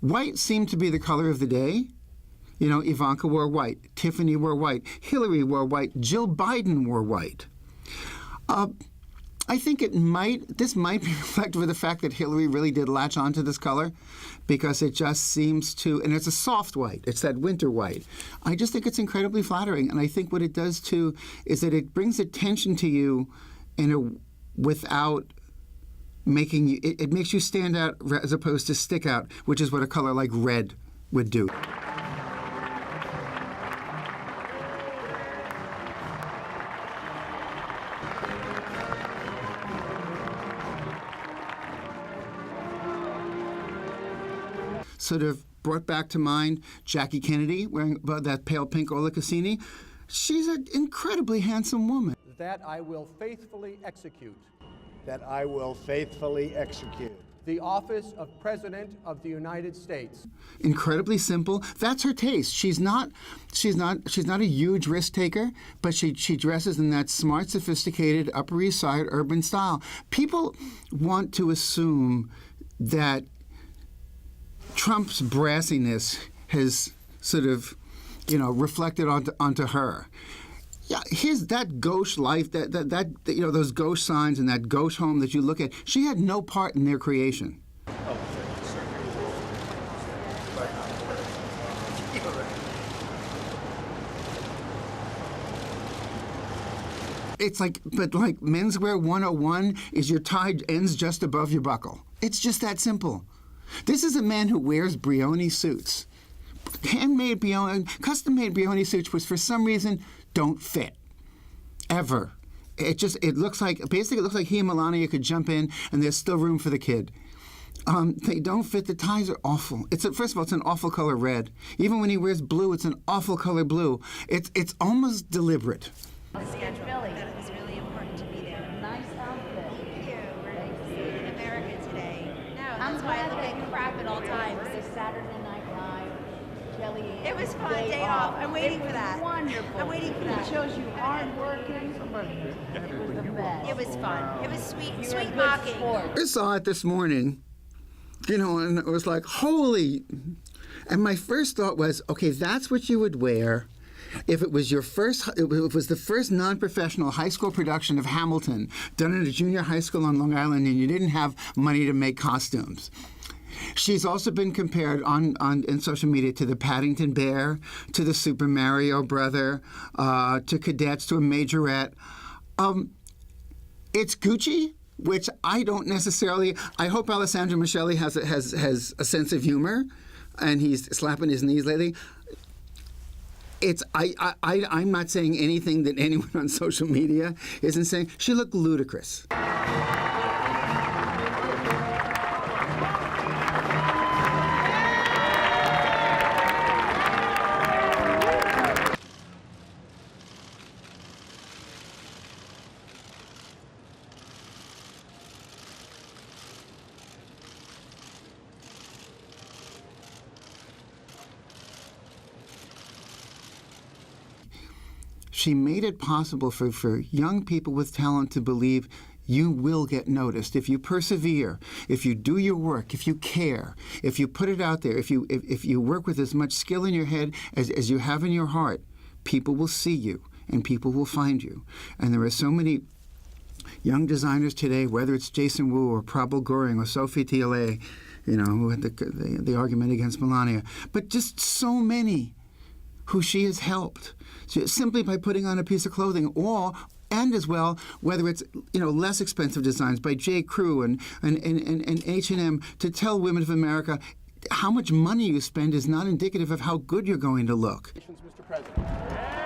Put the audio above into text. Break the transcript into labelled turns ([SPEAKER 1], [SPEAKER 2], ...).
[SPEAKER 1] white seemed to be the color of the day. You know, Ivanka wore white, Tiffany wore white, Hillary wore white, Jill Biden wore white. I think this might be reflective of the fact that Hillary really did latch onto this color, because it just seems to, and it's a soft white, it's that winter white. I just think it's incredibly flattering, and I think what it does too is that it brings attention to you without making you, it makes you stand out as opposed to stick out, which is what a color like red would do. Sort of brought back to mind Jackie Kennedy wearing that pale pink Ola Cassini. She's an incredibly handsome woman.
[SPEAKER 2] That I will faithfully execute.
[SPEAKER 3] That I will faithfully execute.
[SPEAKER 2] The office of President of the United States.
[SPEAKER 1] Incredibly simple. That's her taste. She's not a huge risk taker, but she dresses in that smart, sophisticated Upper East Side urban style. People want to assume that Trump's brassiness has sort of, reflected onto her. Yeah, that gauche life, that those gauche signs and that gauche home that you look at, she had no part in their creation. It's like menswear 101 is your tie ends just above your buckle. It's just that simple. This is a man who wears Brioni suits. Handmade Brioni, custom-made Brioni suits, which for some reason don't fit. Ever. It looks like he and Melania could jump in and there's still room for the kid. They don't fit. The ties are awful. First of all, it's an awful color red. Even when he wears blue, it's an awful color blue. It's almost deliberate.
[SPEAKER 4] It was really important to be there.
[SPEAKER 5] Nice outfit.
[SPEAKER 4] Thank you. We're in America today. No,
[SPEAKER 5] I'm
[SPEAKER 4] that's why I
[SPEAKER 5] glad
[SPEAKER 4] look
[SPEAKER 5] that
[SPEAKER 4] like crap at all times.
[SPEAKER 5] It was a Saturday Night Live. Kelly.
[SPEAKER 4] It was fun. Day off. I'm waiting for that.
[SPEAKER 5] Wonderful.
[SPEAKER 4] I'm waiting for that.
[SPEAKER 5] It shows you hardworking. It was the best.
[SPEAKER 4] It was fun. It was sweet mocking.
[SPEAKER 1] I saw it this morning, and it was like, holy. And my first thought was, okay, that's what you would wear if it was the first non-professional high school production of Hamilton done at a junior high school on Long Island and you didn't have money to make costumes. She's also been compared in social media to the Paddington Bear, to the Super Mario brother, to cadets, to a majorette. It's Gucci, which I don't necessarily. I hope Alessandro Michele has a sense of humor, and he's slapping his knees lately. I'm not saying anything that anyone on social media isn't saying. She looked ludicrous. She made it possible for young people with talent to believe you will get noticed if you persevere, if you do your work, if you care, if you put it out there, if you work with as much skill in your head as you have in your heart. People will see you and people will find you. And there are so many young designers today, whether it's Jason Wu or Prabal Goring or Sophie Thiele, who had the argument against Melania, but just so many who she has helped simply by putting on a piece of clothing, and as well, whether it's less expensive designs by J. Crew and H&M, to tell women of America how much money you spend is not indicative of how good you're going to look.
[SPEAKER 2] Mr. President.